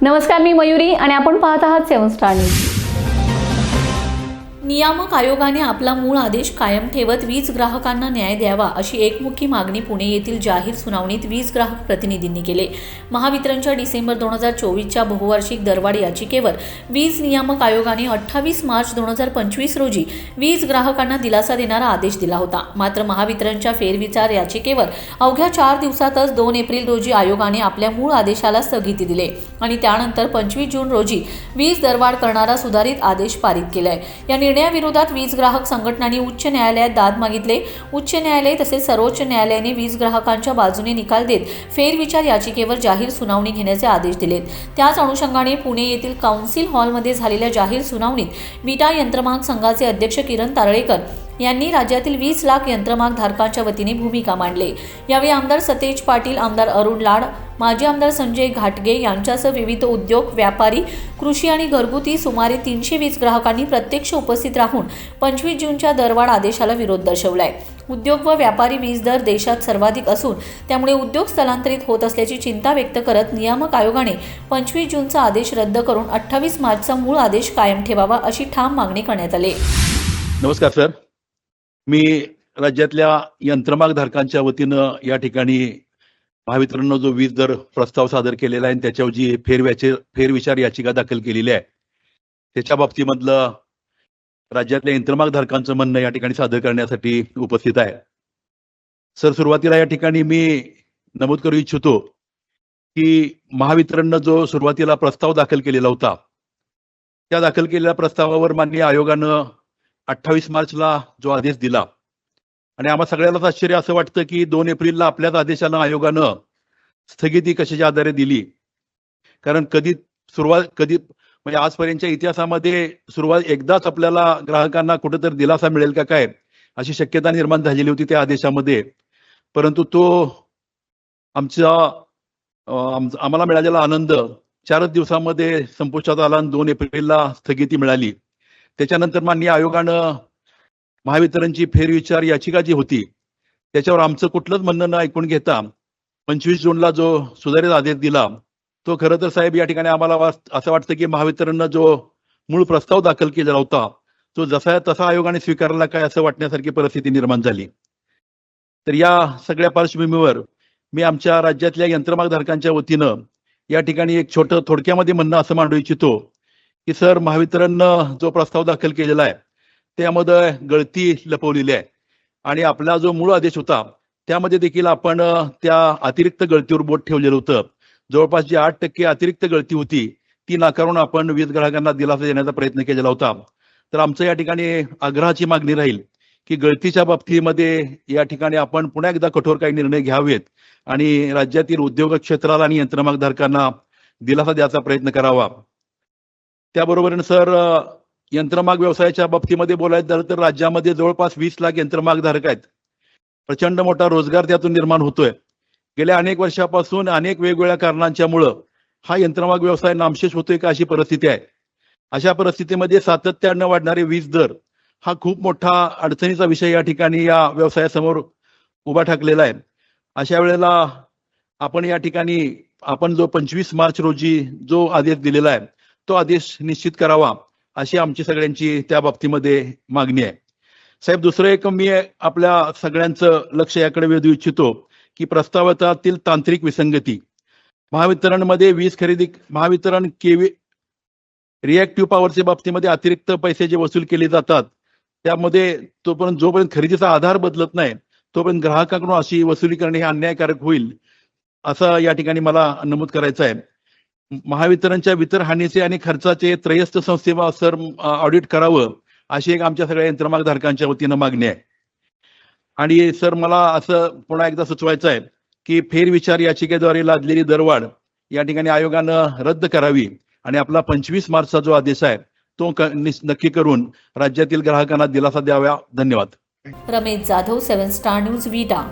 नमस्कार, मी मयुरी आणि आपण पाहत आहात 7 स्टार न्यूज. नियामक आयोगाने आपला मूळ आदेश कायम ठेवत वीज ग्राहकांना न्याय द्यावा अशी एकमुखी मागणी पुणे येथील जाहीर सुनावणीत वीज ग्राहक प्रतिनिधींनी केली. महावितरणच्या डिसेंबर 2024च्या बहुवार्षिक दरवाढ याचिकेवर वीज नियामक आयोगाने 28 मार्च 2025 रोजी वीज ग्राहकांना दिलासा देणारा आदेश दिला होता. मात्र महावितरणच्या फेरविचार याचिकेवर अवघ्या 4 दिवसातच 2 एप्रिल रोजी आयोगाने आपल्या मूळ आदेशाला स्थगिती दिली आणि त्यानंतर 25 जून रोजी वीज दरवाढ करणारा सुधारित आदेश पारित केलाय. या निर्णयाविरोधात वीज ग्राहक संघटनांनी उच्च न्यायालयात दाद मागितले. उच्च न्यायालय तसेच सर्वोच्च न्यायालयाने वीज ग्राहकांच्या बाजूने निकाल देत फेरविचार याचिकेवर जाहीर सुनावणी घेण्याचे आदेश दिलेत. त्याच अनुषंगाने पुणे येथील काउन्सिल हॉलमध्ये झालेल्या जाहीर सुनावणीत विटा यंत्रमाग संघाचे अध्यक्ष किरण तारळेकर यांनी राज्यातील 20 लाख यंत्रमाग धारकांच्या वतीने भूमिका मांडली. यावेळी आमदार सतेज पाटील, आमदार अरुण लाड, माजी आमदार संजय घाटगे यांच्यासह विविध उद्योग, व्यापारी, कृषी आणि घरगुती सुमारे 300 वीज ग्राहकांनी प्रत्यक्ष उपस्थित राहून 25 जूनच्या दरवाढ आदेशाला विरोध दर्शवलाय. उद्योग व व्यापारी वीज दर देशात सर्वाधिक असून त्यामुळे उद्योग स्थलांतरित होत असल्याची चिंता व्यक्त करत नियामक आयोगाने 25 जूनचा आदेश रद्द करून 28 मार्चचा मूळ आदेश कायम ठेवावा अशी ठाम मागणी करण्यात आली. नमस्कार सर, मी राज्यातल्या यंत्रमाग धारकांच्या वतीनं या ठिकाणी महावितरणनं जो वीज दर प्रस्ताव सादर केलेला आहे आणि त्याच्यावर जी फेरविचार याचिका दाखल केलेली आहे त्याच्या बाबतीमधलं राज्यातल्या यंत्रमाग धारकांचं म्हणणं या ठिकाणी सादर करण्यासाठी उपस्थित आहे. सर, सुरुवातीला या ठिकाणी मी नमूद करू इच्छितो की महावितरणनं जो सुरुवातीला प्रस्ताव दाखल केलेला होता त्या दाखल केलेल्या प्रस्तावावर माननीय आयोगानं 28 मार्चला जो आदेश दिला आणि आम्हा सगळ्यालाच आश्चर्य असं वाटतं की 2 एप्रिलला आपल्याच आदेशाला आयोगानं स्थगिती कशाच्या आधारे दिली. कारण कधी म्हणजे आजपर्यंतच्या इतिहासामध्ये एकदाच आपल्याला ग्राहकांना कुठेतरी दिलासा मिळेल का काय अशी शक्यता निर्माण झालेली होती त्या आदेशामध्ये. परंतु तो आम्हाला मिळालेला आनंद 4 दिवसामध्ये संपुष्टात आला आणि 2 एप्रिलला स्थगिती मिळाली. त्याच्यानंतर माननीय आयोगानं महावितरणची फेरविचार याचिका जी होती त्याच्यावर आमचं कुठलंच म्हणणं न ऐकून घेता 25 जूनला जो सुधारित आदेश दिला तो खरं तर साहेब या ठिकाणी आम्हाला असं वाटतं की महावितरणनं जो मूळ प्रस्ताव दाखल केलेला होता तो जसा तसा आयोगाने स्वीकारला काय असं वाटण्यासारखी परिस्थिती निर्माण झाली. तर या सगळ्या पार्श्वभूमीवर मी आमच्या राज्यातल्या यंत्रमाग धारकांच्या वतीनं या ठिकाणी एक छोटं थोडक्यामध्ये म्हणणं असं मांडू इच्छितो की सर, महावितरणनं जो प्रस्ताव दाखल केलेला आहे त्यामध्ये गळती लपवलेली आहे आणि आपला जो मूळ आदेश होता त्यामध्ये देखील आपण त्या अतिरिक्त गळतीवर बोट ठेवलेलं होतं. जवळपास जी 8% अतिरिक्त गळती होती ती नाकारून आपण वीज ग्राहकांना दिलासा देण्याचा प्रयत्न केलेला होता. तर आमचं या ठिकाणी आग्रहाची मागणी राहील की गळतीच्या बाबतीमध्ये या ठिकाणी आपण पुन्हा एकदा कठोर काही निर्णय घ्यावेत आणि राज्यातील उद्योग क्षेत्राला आणि यंत्रमाग धारकांना दिलासा द्यायचा प्रयत्न करावा. त्याबरोबरीने सर, यंत्रमाग व्यवसायाच्या बाबतीमध्ये बोलायचं झालं तर राज्यामध्ये जवळपास 20 लाख यंत्रमाग धारक आहेत. प्रचंड मोठा रोजगार त्यातून निर्माण होतोय. गेल्या अनेक वर्षापासून अनेक वेगवेगळ्या कारणांच्यामुळं हा यंत्रमाग व्यवसाय नामशेष होतोय का अशी परिस्थिती आहे. अशा परिस्थितीमध्ये सातत्यानं वाढणारे वीज दर हा खूप मोठा अडचणीचा विषय या ठिकाणी या व्यवसायासमोर उभा ठाकलेला आहे. अशा वेळेला आपण या ठिकाणी जो 25 मार्च रोजी जो आदेश दिलेला आहे तो आदेश निश्चित करावा अशी आमची सगळ्यांची त्या बाबतीमध्ये मागणी आहे. साहेब, दुसरं एक मी आपल्या सगळ्यांचं लक्ष याकडे वेधू इच्छितो की प्रस्तावातील तांत्रिक विसंगती. महावितरणमध्ये वीज खरेदी महावितरण रिएक्टिव्ह पॉवरच्या बाबतीमध्ये अतिरिक्त पैसे जे वसूल केले जातात त्यामध्ये जोपर्यंत खरेदीचा आधार बदलत नाही तोपर्यंत ग्राहकांकडून अशी वसुली करणे हे अन्यायकारक होईल असं या ठिकाणी मला नमूद करायचं आहे. महावितरणच्या वितरहानीचे आणि खर्चाचे त्रयस्थ संस्थेला सर ऑडिट करावं अशी एक आमच्या सगळ्या यंत्रमाग धारकांच्या वतीनं मागणी आहे. आणि सर, मला असं पुन्हा एकदा सुचवायचं आहे की फेरविचार याचिकेद्वारे लादलेली दरवाढ या ठिकाणी आयोगानं रद्द करावी आणि आपला 25 मार्चचा जो आदेश आहे तो नक्की करून राज्यातील ग्राहकांना दिलासा द्यावा. धन्यवाद. रमेश जाधव, 7 स्टार न्यूज, विटा.